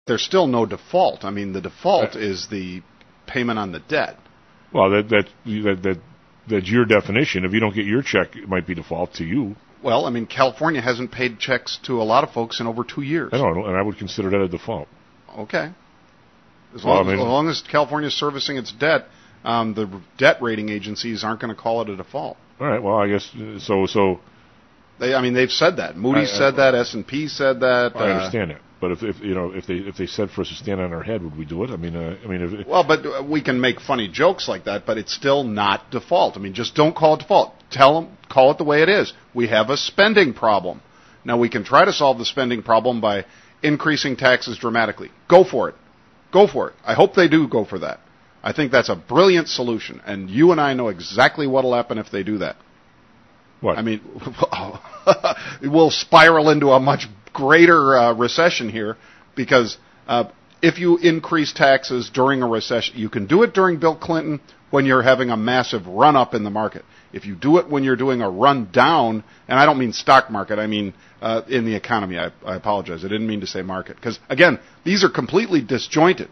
there's still no default. I mean, the default is the payment on the debt. Well, that's your definition. If you don't get your check, it might be default to you. Well, I mean, California hasn't paid checks to a lot of folks in over 2 years. I know, and I would consider that a default. Okay. As long as California is servicing its debt, the debt rating agencies aren't going to call it a default. All right. Well, I guess so. They've said that. Moody's said that. S&P said that. I understand that. But if they said for us to stand on our head, would we do it? But we can make funny jokes like that, but it's still not default. I mean, just don't call it default. Tell them, call it the way it is. We have a spending problem. Now, we can try to solve the spending problem by increasing taxes dramatically. Go for it. Go for it. I hope they do go for that. I think that's a brilliant solution, and you and I know exactly what will happen if they do that. What? I mean, we'll spiral into a much greater recession here because if you increase taxes during a recession, you can do it during Bill Clinton when you're having a massive run-up in the market. If you do it when you're doing a run-down, and I don't mean stock market, I mean in the economy. I apologize. I didn't mean to say market. Because, again, these are completely disjointed.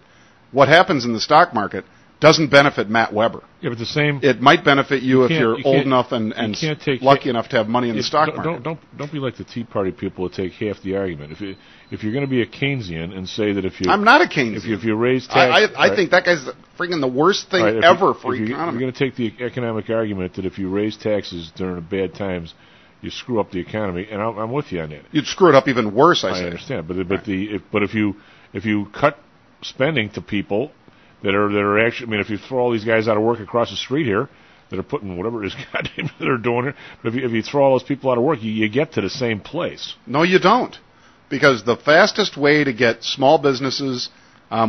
What happens in the stock market doesn't benefit Matt Weber. Yeah, but the same. It might benefit you if you're old enough and lucky enough to have money in the stock market. Don't be like the Tea Party people that take half the argument. If you're going to be a Keynesian and say that I'm not a Keynesian. If you raise tax, I think that guy's freaking the worst thing ever for economy. You're going to take the economic argument that if you raise taxes during the bad times, you screw up the economy, and I'm with you on that. You'd screw it up even worse. I understand, but if you cut spending to people that are actually, I mean, if you throw all these guys out of work across the street here that are putting whatever it is goddamn they're doing here, but if you throw all those people out of work, you get to the same place. No, you don't, because the fastest way to get small businesses,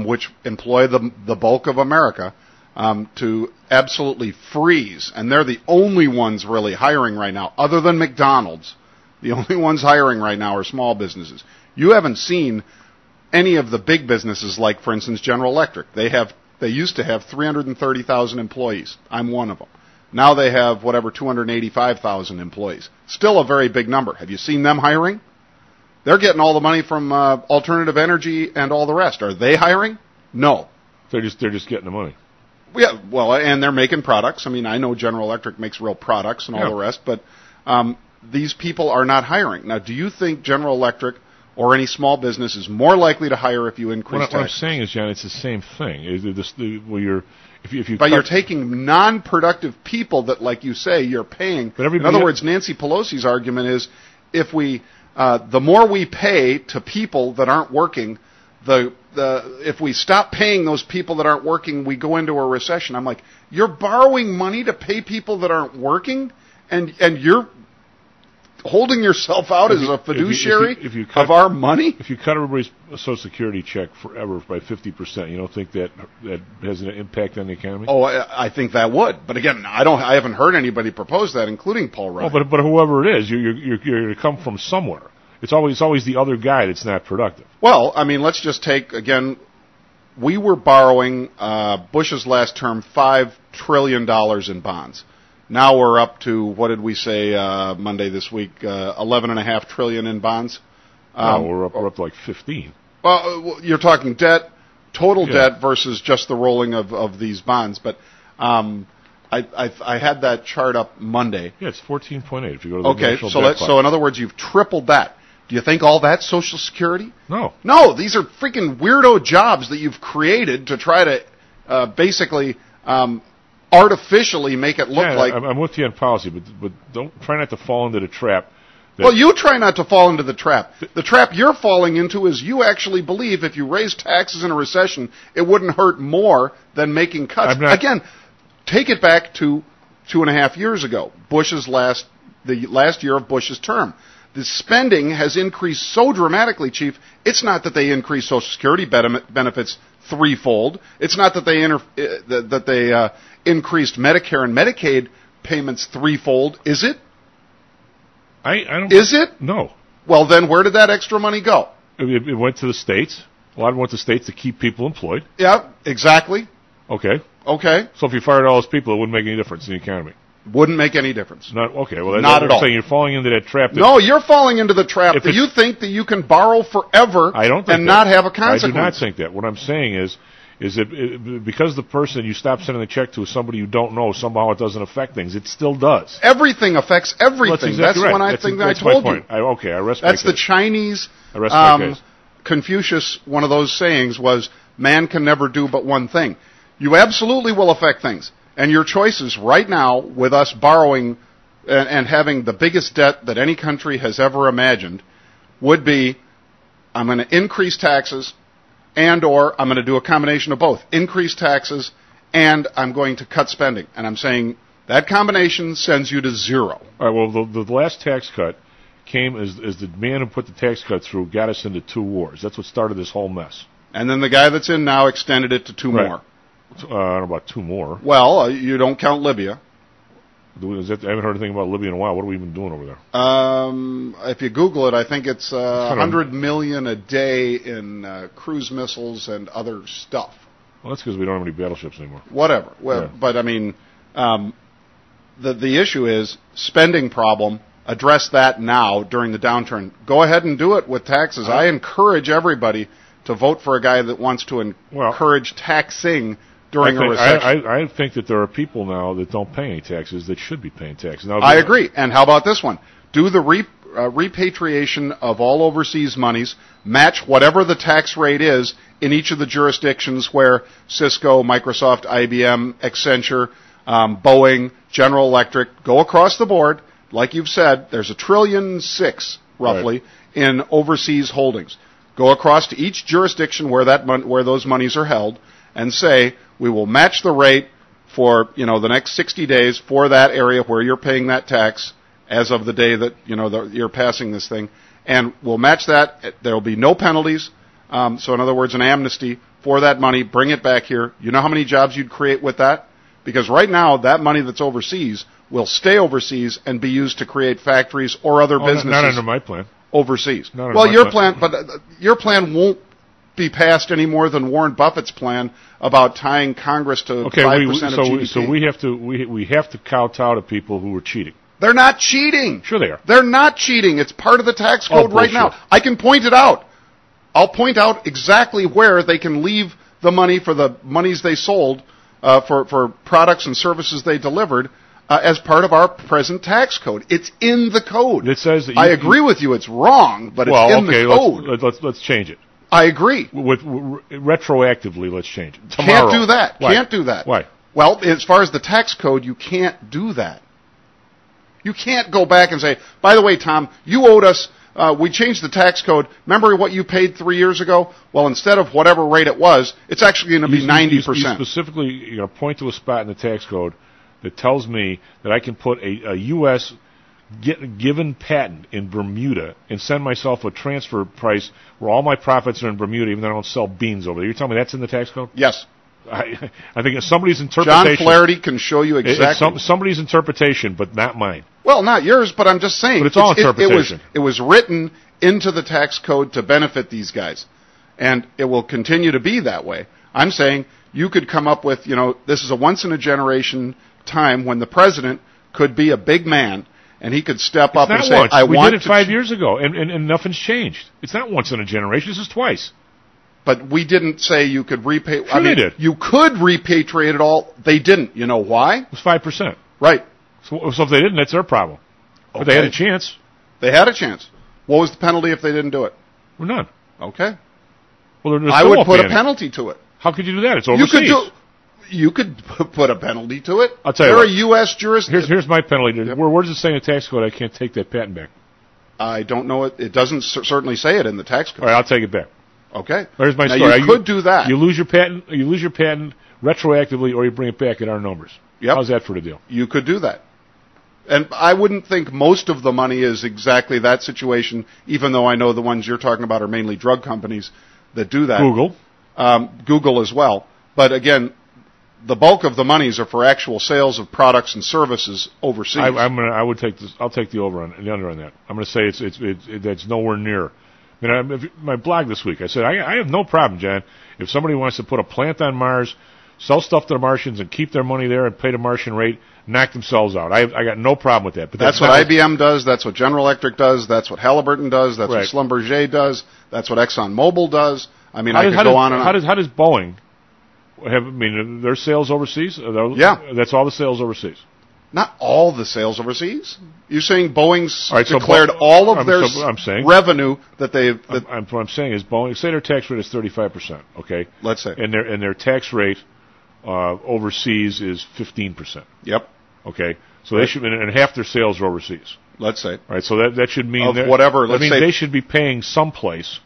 which employ the bulk of America, to absolutely freeze, and they're the only ones really hiring right now, other than McDonald's. The only ones hiring right now are small businesses. You haven't seen any of the big businesses, like, for instance, General Electric. They used to have 330,000 employees. I'm one of them. Now they have, 285,000 employees. Still a very big number. Have you seen them hiring? They're getting all the money from alternative energy and all the rest. Are they hiring? No. They're just getting the money. Yeah, well, and they're making products. I mean, I know General Electric makes real products and all the rest, but these people are not hiring. Now, do you think General Electric or any small business is more likely to hire if you increase taxes? What I'm saying is, John, it's the same thing. You're taking non-productive people that, like you say, you're paying. In other words, Nancy Pelosi's argument is, if the more we pay to people that aren't working, if we stop paying those people that aren't working, we go into a recession. I'm like, you're borrowing money to pay people that aren't working, and you're holding yourself out as a fiduciary of our money? If you cut everybody's Social Security check forever by 50%, you don't think that has an impact on the economy? Oh, I think that would. But again, I haven't heard anybody propose that, including Paul Ryan. Oh, but whoever it is, you're going to come from somewhere. It's always the other guy that's not productive. Well, I mean, let's just take, again, we were borrowing Bush's last term $5 trillion in bonds. Now we're up to, what did we say Monday this week, $11.5 trillion in bonds? We're up to like 15. Well, you're talking debt, total debt versus just the rolling of these bonds. But I had that chart up Monday. Yeah, it's 14.8 if you go to the national debt. So in other words, you've tripled that. Do you think all that's Social Security? No. No, these are freaking weirdo jobs that you've created to try to basically artificially make it look like. I'm with you on policy, but don't try not to fall into the trap. Well, you try not to fall into the trap. The trap you're falling into is you actually believe if you raise taxes in a recession, it wouldn't hurt more than making cuts. Again, take it back to 2.5 years ago, the last year of Bush's term. The spending has increased so dramatically, Chief. It's not that they increased Social Security benefits threefold. It's not that they increased Medicare and Medicaid payments threefold. Is it? I don't. Is it? No. Well, then where did that extra money go? It went to the states. A lot of it went to states to keep people employed. Yeah, exactly. Okay. Okay. So if you fired all those people, it wouldn't make any difference in the economy. Wouldn't make any difference. Not okay. Well, not at all. Saying you're falling into that trap. No, you're falling into the trap that you think that you can borrow forever and not have a consequence. I do not think that. What I'm saying is that because the person you stop sending the check to is somebody you don't know, somehow it doesn't affect things. It still does. Everything affects everything. Well, that's exactly right. When I told you. I rest That's my the case. Chinese. I rest my case. Confucius, one of those sayings was, man can never do but one thing. You absolutely will affect things. And your choices right now, with us borrowing and having the biggest debt that any country has ever imagined, would be, I'm going to increase taxes, and or I'm going to do a combination of both. Increase taxes, and I'm going to cut spending. And I'm saying that combination sends you to zero. All right, well, the last tax cut came as the man who put the tax cut through got us into 2 wars. That's what started this whole mess. And then the guy that's in now extended it to 2 more. I don't know about 2 more. Well, you don't count Libya. I haven't heard anything about Libya in a while. What are we even doing over there? If you Google it, I think it's 100 million a day in cruise missiles and other stuff. Well, that's because we don't have any battleships anymore. Whatever. Well, yeah. But, I mean, the issue is spending problem. Address that now during the downturn. Go ahead and do it with taxes. I encourage everybody to vote for a guy that wants to encourage taxing during a recession. I think that there are people now that don't pay any taxes that should be paying taxes. Now, I agree. And how about this one? Do the repatriation of all overseas monies, match whatever the tax rate is in each of the jurisdictions where Cisco, Microsoft, IBM, Accenture, Boeing, General Electric go across the board. Like you've said, there's $1.6 trillion roughly in overseas holdings. Go across to each jurisdiction where those monies are held and say, we will match the rate for, the next 60 days for that area where you're paying that tax as of the day that, you're passing this thing. And we'll match that. There will be no penalties. So in other words, an amnesty for that money. Bring it back here. You know how many jobs you'd create with that? Because right now, that money that's overseas will stay overseas and be used to create factories or other businesses. Not under my plan. Overseas. Your plan won't be passed any more than Warren Buffett's plan about tying Congress to 5% of GDP. So we have to kowtow to people who are cheating. They're not cheating. Sure they are. They're not cheating. It's part of the tax code right now. I can point it out. I'll point out exactly where they can leave the money for the monies they sold for products and services they delivered as part of our present tax code. It's in the code. It says that I agree with you. It's wrong, but it's in the code. Let's change it. I agree. Retroactively, let's change it. Tomorrow. Can't do that. Why? Can't do that. Why? Well, as far as the tax code, you can't do that. You can't go back and say, by the way, Tom, you owed us, we changed the tax code. Remember what you paid 3 years ago? Well, instead of whatever rate it was, it's actually going to be 90%. You specifically, you're going to point to a spot in the tax code that tells me that I can put a U.S. given patent in Bermuda and send myself a transfer price where all my profits are in Bermuda, even though I don't sell beans over there. You're telling me that's in the tax code? Yes. I think it's somebody's interpretation. John Flaherty can show you exactly. It's somebody's interpretation, but not mine. Well, not yours, but I'm just saying. But it's all interpretation. It was written into the tax code to benefit these guys, and it will continue to be that way. I'm saying you could come up with, this is a once-in-a-generation time when the president could be a big man, and he could step up and say, we did it 5 years ago, and nothing's changed. It's not once in a generation. This is twice. But we didn't say you could repatriate. Sure they did. You could repatriate it all. They didn't. You know why? It was 5%. Right. So if they didn't, that's their problem. Okay. But they had a chance. They had a chance. What was the penalty if they didn't do it? Well, none. Okay. Well, I would put a penalty to it. How could you do that? It's overseas. You could put a penalty to it. I'll tell you. They're a U.S. jurisdiction. Here's my penalty. Yep. Where does it say in the tax code I can't take that patent back? I don't know. It doesn't certainly say it in the tax code. All right, I'll take it back. Okay. There's my now story. You could do that. You lose your patent. You lose your patent retroactively, or you bring it back at our numbers. Yep. How's that for the deal? You could do that. And I wouldn't think most of the money is exactly that situation, even though I know the ones you're talking about are mainly drug companies that do that. Google as well. But again, the bulk of the monies are for actual sales of products and services overseas. I'll take the over on the under on that. I'm going to say that's nowhere near. I mean, my blog this week, I said I have no problem, John, if somebody wants to put a plant on Mars, sell stuff to the Martians, and keep their money there and pay the Martian rate. knock themselves out. I got no problem with that. But that's what IBM does. That's what General Electric does. That's what Halliburton does. That's what Schlumberger does. That's what ExxonMobil does. I mean, I could go on and on. How does Boeing have? I mean, their sales overseas? Yeah, that's all the sales overseas. Not all the sales overseas. You're saying Boeing's so declared all of their revenue that they've. What I'm saying is Boeing. Say their tax rate is 35%. Okay, let's say, and their tax rate overseas is 15%. Yep. Okay, so they should, and half their sales are overseas. Let's say. Right, so that should mean whatever. Let's say they should be paying someplace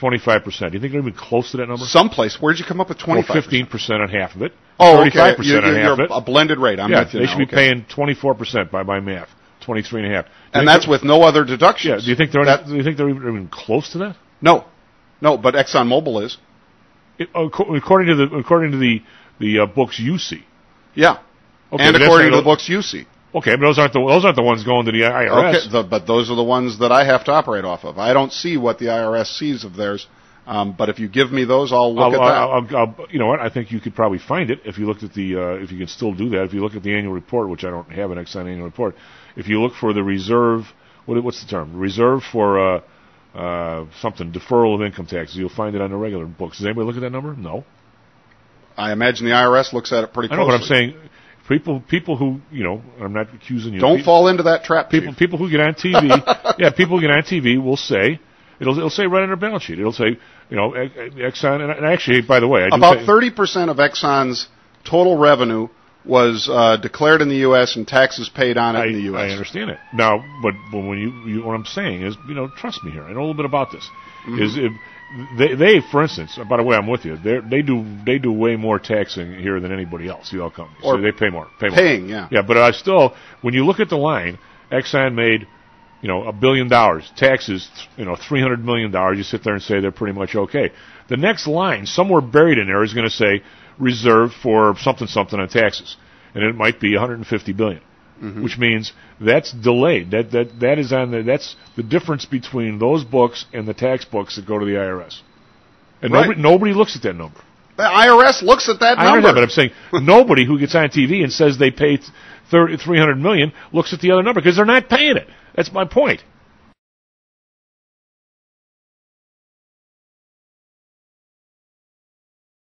25%. Do you think they're even close to that number? Someplace. Where'd you come up with 25%? 15% on half of it. Oh, okay. 35% on half of it. A blended rate. I'm with you. They should be paying 24% by my math. 23.5. And that's with no other deductions. Yeah. Do you think they're even close to that? No, but ExxonMobil is. According to the books you see. Yeah. Okay, and according to the books you see. Okay, but those aren't the ones going to the IRS. Okay, but those are the ones that I have to operate off of. I don't see what the IRS sees of theirs. But if you give me those, I'll look at that. You know what? I think you could probably find it if you looked at if you can still do that. If you look at the annual report, which I don't have an Exxon annual report. If you look for the reserve, what's the term? Reserve for something, deferral of income taxes. You'll find it on the regular books. Does anybody look at that number? No. I imagine the IRS looks at it pretty closely. I know what I'm saying. People who, I'm not accusing you. Don't fall into that trap. People who get on TV, people who get on TV will say, it'll say right on their balance sheet. It'll say, Exxon, and actually, by the way, about 30% of Exxon's total revenue was declared in the U.S. and taxes paid on it in the U.S. I understand it. Now, but when what I'm saying is, trust me here. I know a little bit about this. Mm-hmm. Is if they, for instance, by the way, I'm with you. They do way more taxing here than anybody else. The oil companies, so they pay more. Paying, yeah. Yeah, but I still, when you look at the line, Exxon made, $1 billion. Taxes, $300 million. You sit there and say they're pretty much okay. The next line, somewhere buried in there, is going to say reserve for something on taxes, and it might be $150 billion. Mm-hmm. Which means that's delayed. That is on that's the difference between those books and the tax books that go to the IRS. And nobody looks at that number. The IRS looks at that number. I understand, but I'm saying nobody who gets on TV and says they pay $300 million looks at the other number because they're not paying it. That's my point.